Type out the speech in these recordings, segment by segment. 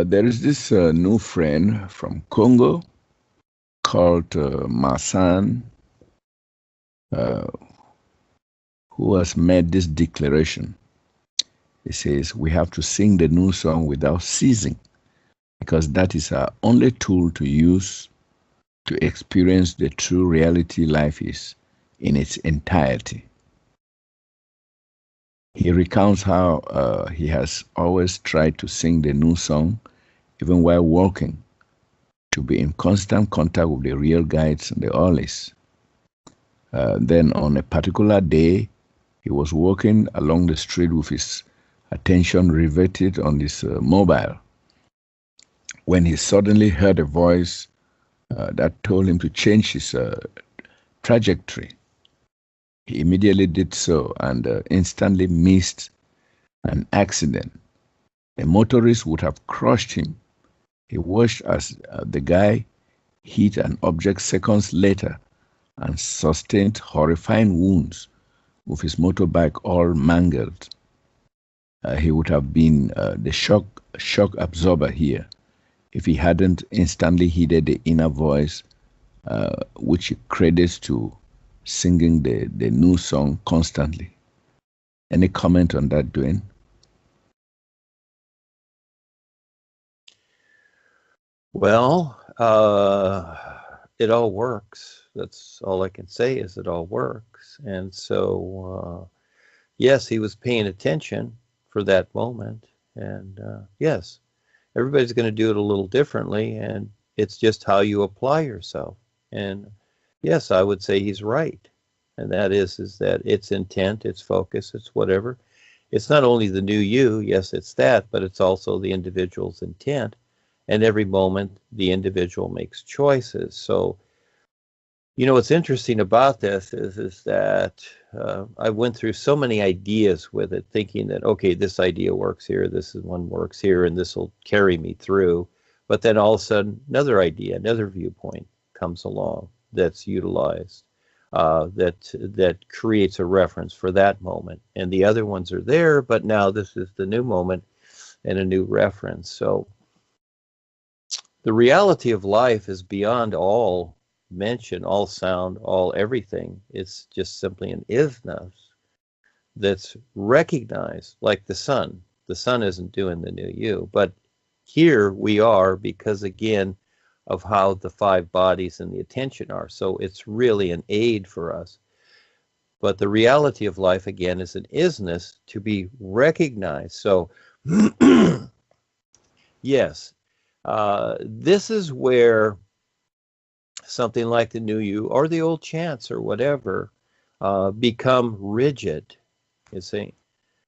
There is this new friend from Congo called Marsan, uh, who has made this declaration. He says, we have to sing the new song without ceasing, because that is our only tool to use to experience the true reality life is in its entirety. He recounts how he has always tried to sing the new song even while walking, to be in constant contact with the real guides and the ollies. Then on a particular day, he was walking along the street with his attention riveted on his mobile when he suddenly heard a voice that told him to change his trajectory. He immediately did so and instantly missed an accident. A motorist would have crushed him. He watched as the guy hit an object seconds later and sustained horrifying wounds with his motorbike all mangled. He would have been the shock absorber here if he hadn't instantly heeded the inner voice, which he credits to singing the new song constantly. Any comment on that, Duane? Well, it all works. That's all I can say is it all works. And so, yes, he was paying attention for that moment. And yes, everybody's going to do it a little differently. And it's just how you apply yourself. And yes, I would say he's right. And that is that it's intent, it's focus, it's whatever. It's not only the new you, yes, it's that, but it's also the individual's intent. And every moment, the individual makes choices. So, you know, what's interesting about this is that I went through so many ideas with it, thinking that, okay, this idea works here, this one works here, and this will carry me through. But then all of a sudden, another idea, another viewpoint comes along that's utilized, that creates a reference for that moment. And the other ones are there, but now this is the new moment and a new reference. So the reality of life is beyond all mention, all sound, all everything. It's just simply an isness that's recognized, like the sun. The sun isn't doing the new you, but here we are because, again, of how the five bodies and the attention are. So it's really an aid for us. But the reality of life, again, is an isness to be recognized. So, yes, this is where something like the new you or the old chants or whatever become rigid, you see.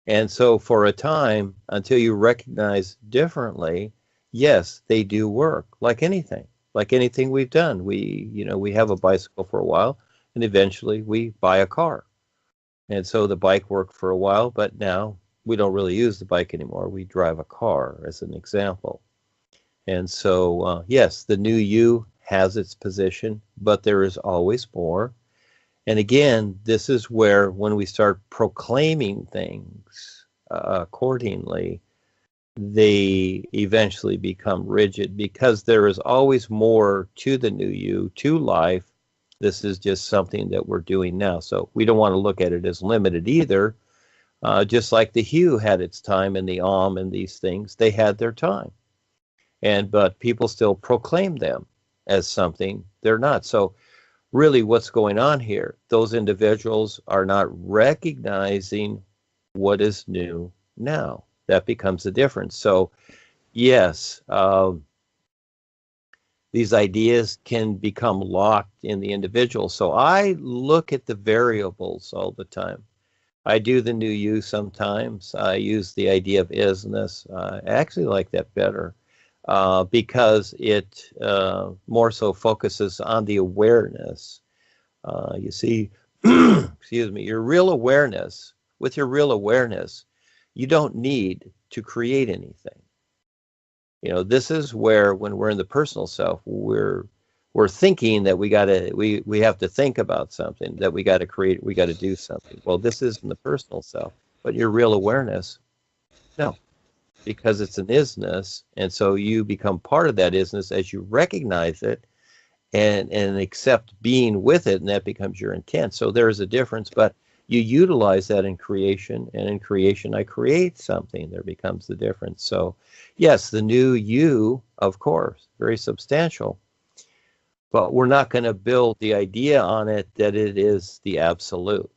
And so for a time, until you recognize differently, yes, they do work like anything we've done. We have a bicycle for a while, and eventually we buy a car. And so the bike worked for a while, but now we don't really use the bike anymore. We drive a car, as an example. And so, yes, the new you has its position, but there is always more. And again, this is where when we start proclaiming things accordingly, they eventually become rigid because there is always more to the new you, to life. This is just something that we're doing now. So we don't want to look at it as limited either. Just like the hue had its time and the and these things, they had their time. But people still proclaim them as something they're not. So really what's going on here, those individuals are not recognizing what is new now. That becomes the difference. So yes, these ideas can become locked in the individual. So I look at the variables all the time. I do the new you sometimes. I use the idea of isness. I actually like that better because it more so focuses on the awareness. You see, excuse me, your real awareness, with your real awareness, you don't need to create anything. You know, this is where when we're in the personal self, we're thinking that we have to think about something, that we got to create, we got to do something. Well, this is in the personal self, but your real awareness, no, because it's an isness, and so you become part of that isness as you recognize it and accept being with it, and that becomes your intent. So there is a difference, but you utilize that in creation, and in creation I create something. There becomes the difference. So yes, the new you, of course, very substantial, but we're not going to build the idea on it that it is the absolute.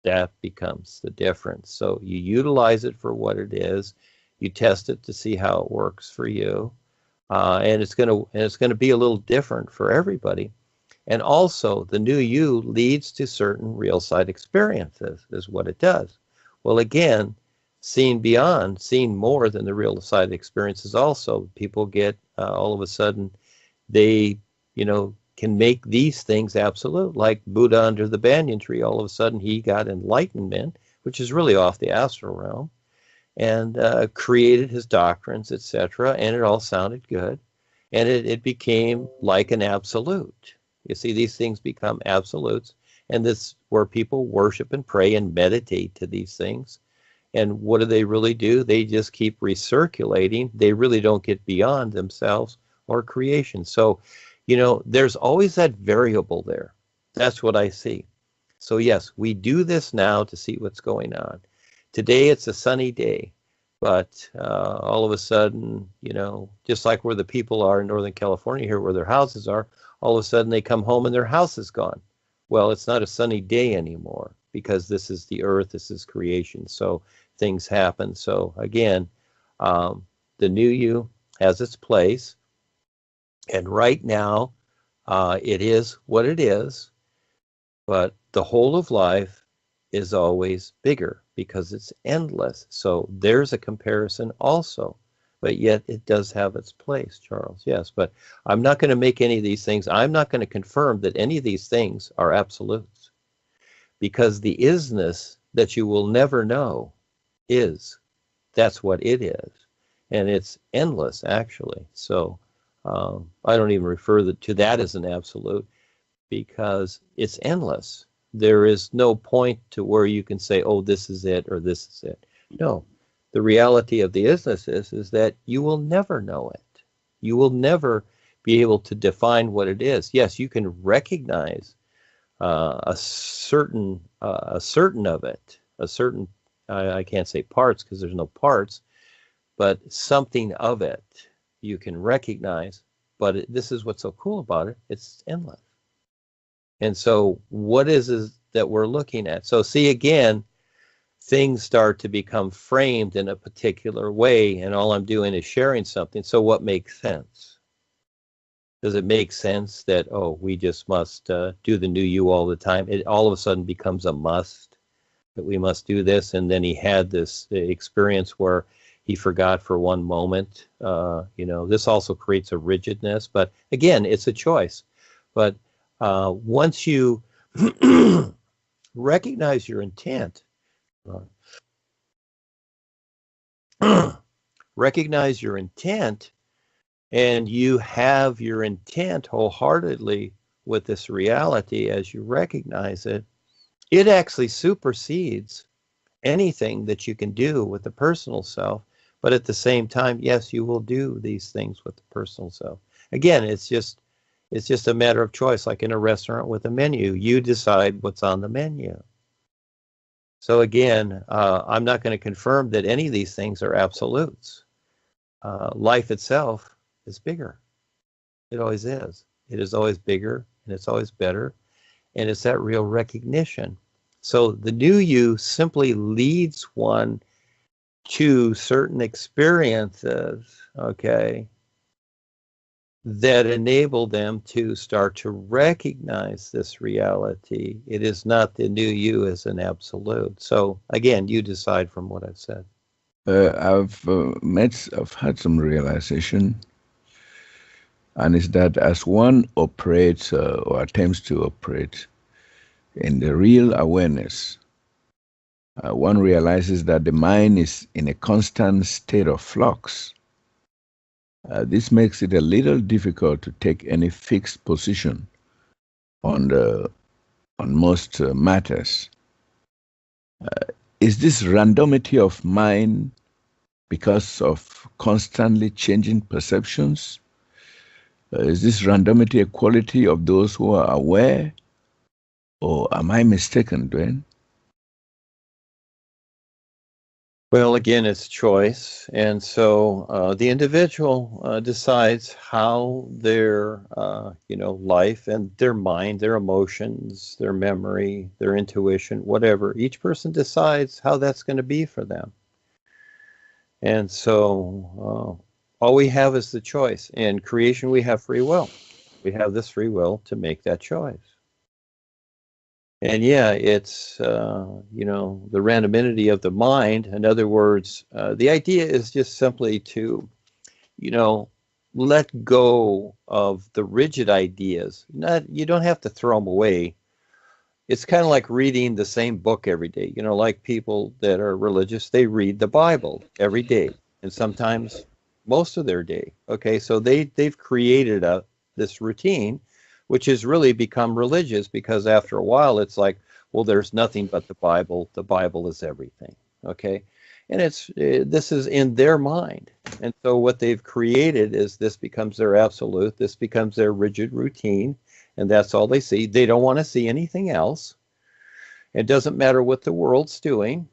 That becomes the difference. So you utilize it for what it is, you test it to see how it works for you, and it's going to be a little different for everybody. And also, the new you leads to certain real side experiences, is what it does. Well, again, seeing beyond, seeing more than the real side experiences also, people get all of a sudden, they, can make these things absolute. Like Buddha under the banyan tree, all of a sudden he got enlightenment, which is really off the astral realm, and created his doctrines, etc., and it all sounded good, and it became like an absolute. You see, these things become absolutes, and this is where people worship and pray and meditate to these things. And what do they really do? They just keep recirculating. They really don't get beyond themselves or creation. So, there's always that variable there. That's what I see. So yes, we do this now to see what's going on. Today it's a sunny day, but all of a sudden, just like where the people are in Northern California here, where their houses are, all of a sudden they come home and their house is gone. Well, it's not a sunny day anymore, because this is the earth, this is creation. So things happen. So again, the new you has its place. And right now, it is what it is, but the whole of life is always bigger because it's endless. So there's a comparison also, but yet it does have its place, Charles. Yes, but I'm not going to make any of these things. I'm not going to confirm that any of these things are absolutes, because the isness that you will never know is, that's what it is. And it's endless, actually. So I don't even refer to that as an absolute, because it's endless. There is no point to where you can say, oh, this is it or this is it. No, the reality of the isness is that you will never know it. You will never be able to define what it is. Yes, you can recognize a certain of it, a certain, I can't say parts because there's no parts, but something of it you can recognize. But this is what's so cool about it. It's endless. And so what is that we're looking at? So see, again, things start to become framed in a particular way, and all I'm doing is sharing something. So what makes sense? Does it make sense that, oh, we just must do the new you all the time? It all of a sudden becomes a must, that we must do this. And then he had this experience where he forgot for one moment. This also creates a rigidness. But again, it's a choice. But once you recognize your intent, recognize your intent, and you have your intent wholeheartedly with this reality as you recognize it, it actually supersedes anything that you can do with the personal self. But at the same time, yes, you will do these things with the personal self. Again, it's just a matter of choice, like in a restaurant with a menu. You decide what's on the menu. So again, I'm not going to confirm that any of these things are absolutes. Life itself is bigger. It always is. It is always bigger, and it's always better. And it's that real recognition. So the new you simply leads one to certain experiences, okay, that enable them to start to recognize this reality. It is not the new you as an absolute. So again, you decide from what I've said. I've had some realization, and it's that as one operates or attempts to operate in the real awareness, one realizes that the mind is in a constant state of flux. This makes it a little difficult to take any fixed position on most matters. Is this randomity of mind because of constantly changing perceptions? Is this randomity a quality of those who are aware, or am I mistaken, Duane? Well, again, it's choice. And so the individual decides how their, life and their mind, their emotions, their memory, their intuition, whatever, each person decides how that's going to be for them. And so all we have is the choice. In creation, we have free will. We have this free will to make that choice. And yeah, it's, the randomity of the mind. In other words, the idea is just simply to, let go of the rigid ideas. You don't have to throw them away. It's kind of like reading the same book every day. Like people that are religious, they read the Bible every day, and sometimes most of their day. Okay, so they've created this routine, which has really become religious, because after a while it's like, well, there's nothing but the Bible. The Bible is everything. Okay, and this is in their mind, and so what they've created is this becomes their absolute. This becomes their rigid routine, and that's all they see. They don't want to see anything else. It doesn't matter what the world's doing.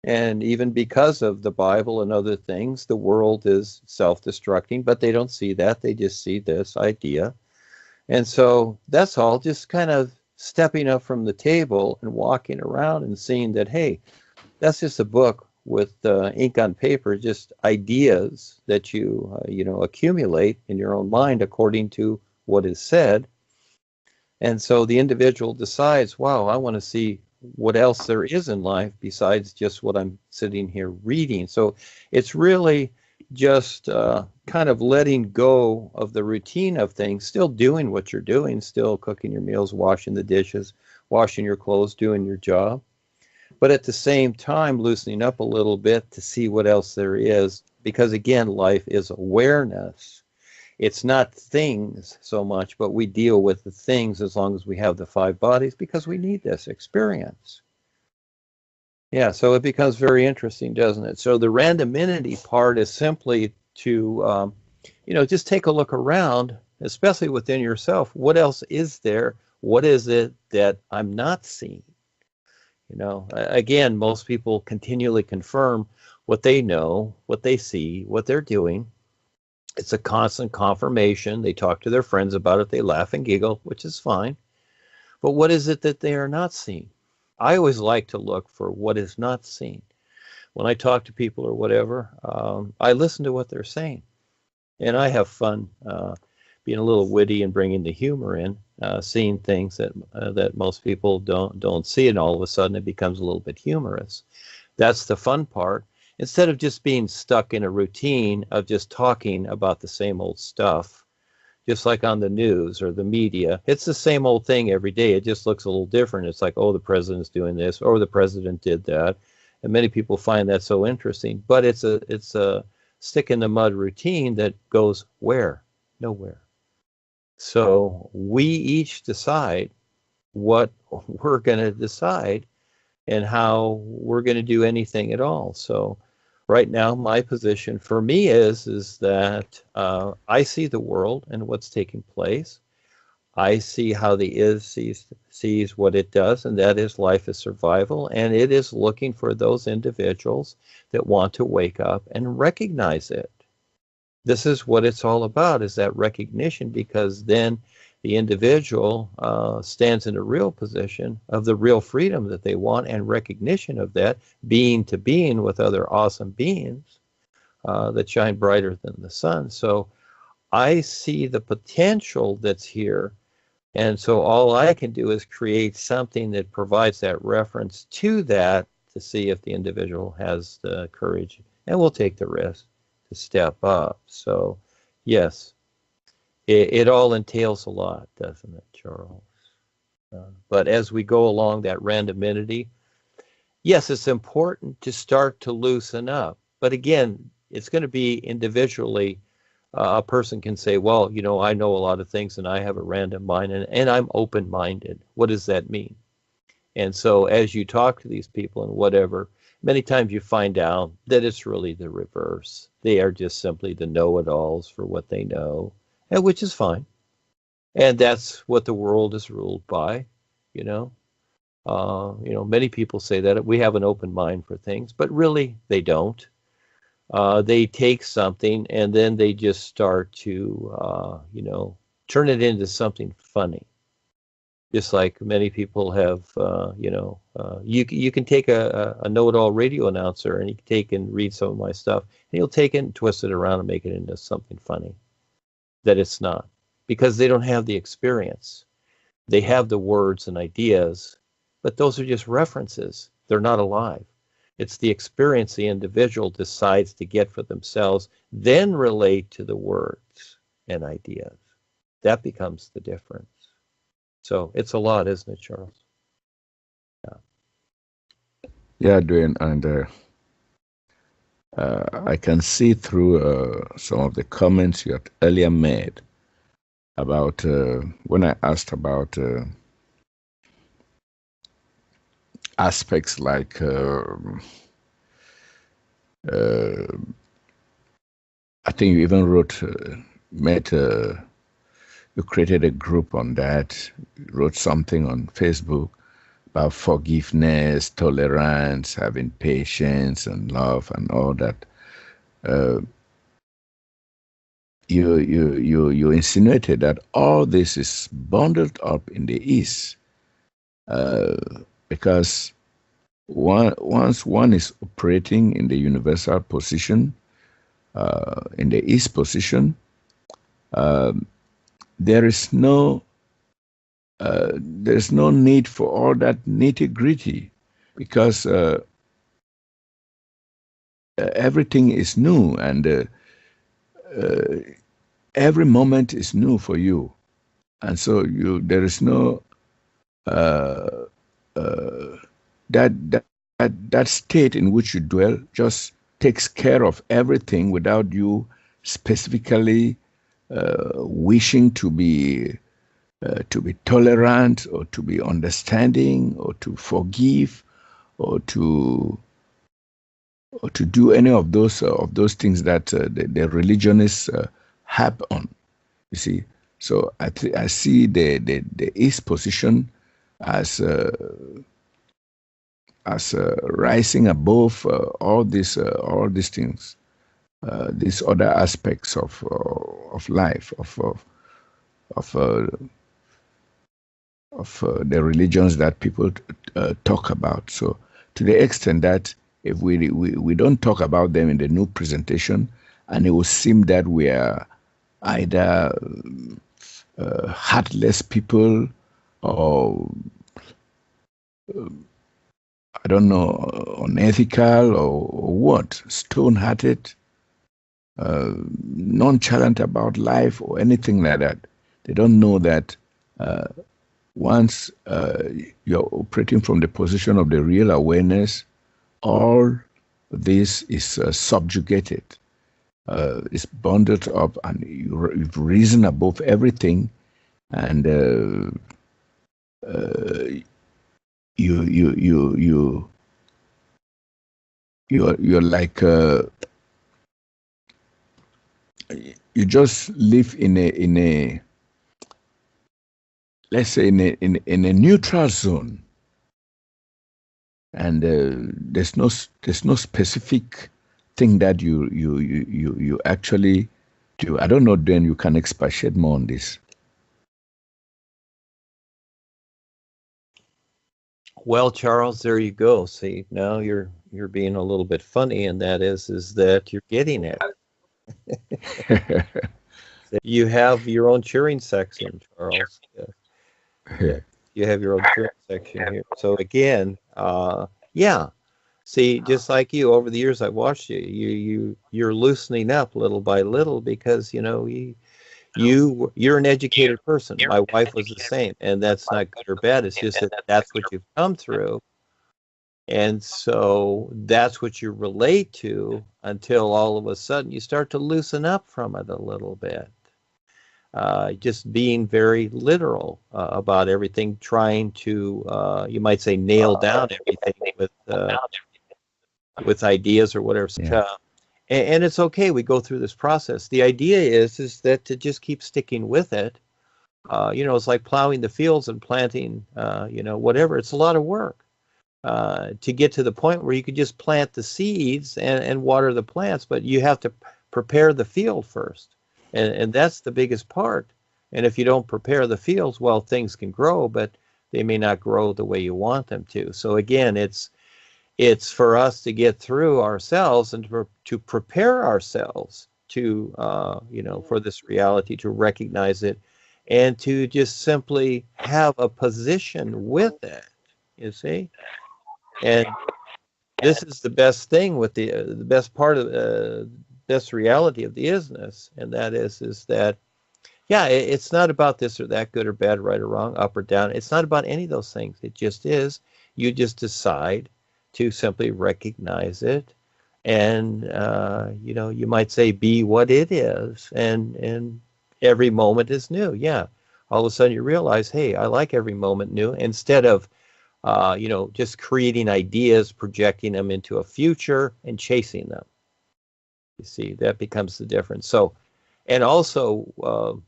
And even because of the Bible and other things, the world is self-destructing, but they don't see that. They just see this idea. And so that's all, just kind of stepping up from the table and walking around and seeing that, hey, that's just a book with ink on paper, just ideas that you, accumulate in your own mind according to what is said. And so the individual decides, wow, I want to see what else there is in life besides just what I'm sitting here reading. So it's really just kind of letting go of the routine of things, still doing what you're doing, still cooking your meals, washing the dishes, washing your clothes, doing your job, but at the same time loosening up a little bit to see what else there is, because again, life is awareness. It's not things so much, but we deal with the things as long as we have the five bodies, because we need this experience. Yeah, so it becomes very interesting, doesn't it? So the randomity part is simply to, just take a look around, especially within yourself. What else is there? What is it that I'm not seeing? Again, most people continually confirm what they know, what they see, what they're doing. It's a constant confirmation. They talk to their friends about it. They laugh and giggle, which is fine. But what is it that they are not seeing? I always like to look for what is not seen. When I talk to people or whatever, I listen to what they're saying. And I have fun being a little witty and bringing the humor in, seeing things that most people don't see, and all of a sudden it becomes a little bit humorous. That's the fun part. Instead of just being stuck in a routine of just talking about the same old stuff, just like on the news or the media, it's the same old thing every day. It just looks a little different. It's like, oh, the president's doing this, or the president did that. And many people find that so interesting, but it's a stick in the mud routine that goes where? Nowhere. So we each decide what we're going to decide and how we're going to do anything at all. So right now, my position for me is that I see the world and what's taking place. I see how the is sees what it does, and that is life is survival, and it is looking for those individuals that want to wake up and recognize it. This is what it's all about, is that recognition, because then the individual stands in a real position of the real freedom that they want, and recognition of that, being to being with other awesome beings that shine brighter than the sun. So I see the potential that's here, and so all I can do is create something that provides that reference to that, to see if the individual has the courage and will take the risk to step up. So yes, it all entails a lot, doesn't it, Charles? But as we go along that randomity, yes, it's important to start to loosen up. But again, it's going to be individually. A person can say, well, I know a lot of things and I have a random mind, and I'm open-minded. What does that mean? And so as you talk to these people and whatever, many times you find out that it's really the reverse. They are just simply the know-it-alls for what they know, and which is fine. And that's what the world is ruled by, you know. Many people say that we have an open mind for things, but really they don't. They take something and then they just start to, turn it into something funny. Just like many people have, you can take a know-it-all radio announcer and you can take and read some of my stuff, and he'll take it and twist it around and make it into something funny that it's not, because they don't have the experience. They have the words and ideas, but those are just references. They're not alive. It's the experience the individual decides to get for themselves, then relate to the words and ideas. That becomes the difference. So it's a lot, isn't it, Charles? Yeah, Duane, and I can see through some of the comments you had earlier made about when I asked about aspects like I think you even wrote, you created a group on that, wrote something on Facebook about forgiveness, tolerance, having patience and love and all that. You insinuated that all this is bundled up in the East, because once one is operating in the universal position, in the East position, there's no need for all that nitty-gritty, because everything is new, and every moment is new for you, and so there is no that state in which you dwell just takes care of everything without you specifically wishing to be tolerant, or to be understanding, or to forgive, or to do any of those things that the religionists harp on. You see, so I see the East position as rising above all these things, these other aspects of life, of the religions that people talk about. So to the extent that if we don't talk about them in the new presentation, and it will seem that we are either heartless people, or I don't know, unethical, or what, stone-hearted, nonchalant about life, or anything like that. They don't know that once you're operating from the position of the real awareness, all this is subjugated, is bundled up, and you've risen above everything, and you're like you just live in a let's say in a neutral zone, and there's no specific thing that you actually do. I don't know, then you can expatiate more on this. Well, Charles, there you go. See, now you're being a little bit funny, and that is that you're getting it. You have your own cheering section, Charles. Yeah. You have your own cheering section here. So again, yeah. See, just like you, over the years I've watched you're loosening up little by little, because you're an educated person. My wife was the same, and that's not good or bad. It's just that that's what you've come through, and so that's what you relate to, until all of a sudden you start to loosen up from it a little bit. Just being very literal about everything, trying to, you might say, nail down everything with with ideas or whatever. Yeah. And it's okay. We go through this process. The idea is that to just keep sticking with it. It's like plowing the fields and planting, whatever. It's a lot of work to get to the point where you could just plant the seeds and water the plants, but you have to prepare the field first. And that's the biggest part. And if you don't prepare the fields, well, things can grow, but they may not grow the way you want them to. So again, it's for us to get through ourselves and to prepare ourselves to, for this reality, to recognize it, and to just simply have a position with it, you see? And this is the best thing with the best part of best reality of the isness, and that is that, yeah, it's not about this or that, good or bad, right or wrong, up or down. It's not about any of those things. It just is. You just decide to simply recognize it, and you might say be what it is, and every moment is new. Yeah, all of a sudden you realize, hey, I like every moment new, instead of just creating ideas, projecting them into a future and chasing them. You see, that becomes the difference. So, and also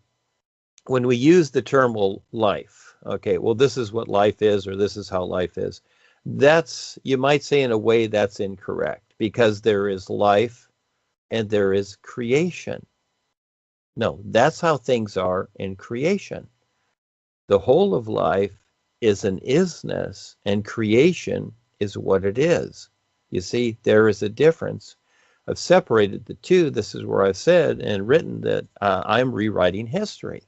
when we use the term, well, life, okay, well, this is what life is, or this is how life is, that's, you might say in a way that's incorrect, because there is life and there is creation. No, that's how things are in creation. The whole of life is an isness, and creation is what it is. You see, there is a difference. I've separated the two. This is where I've said and written that I'm rewriting history.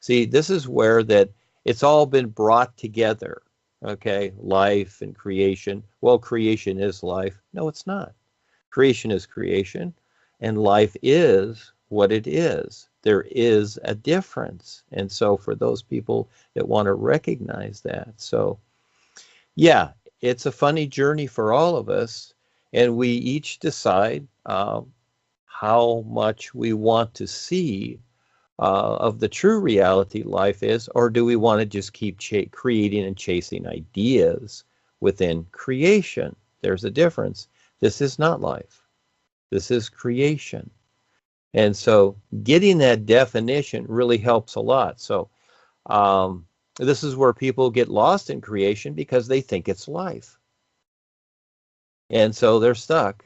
See, this is where that it's all been brought together. Okay, life and creation. Well, creation is life. No, it's not. Creation is creation, and life is what it is. There is a difference. And so for those people that want to recognize that. So, yeah, it's a funny journey for all of us, and we each decide how much we want to see of the true reality life is, or do we want to just keep creating and chasing ideas within creation? There's a difference. This is not life. This is creation. And so getting that definition really helps a lot. So this is where people get lost in creation, because they think it's life. And so they're stuck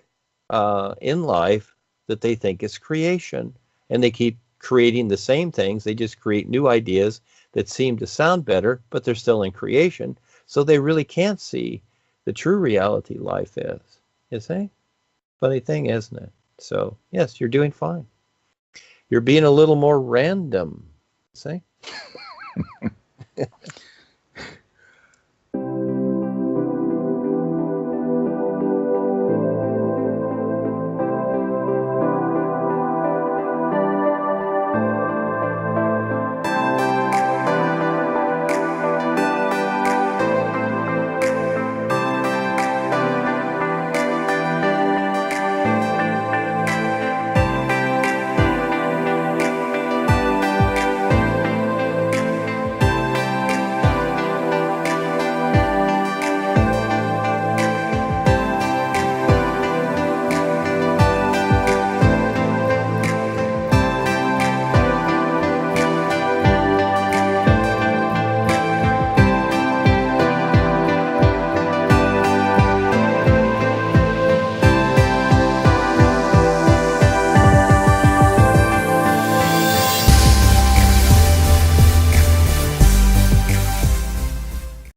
in life that they think is creation, and they keep creating the same things. They just create new ideas that seem to sound better, but they're still in creation. So they really can't see the true reality life is. You see? Funny thing, isn't it? So, yes, you're doing fine. You're being a little more random. See?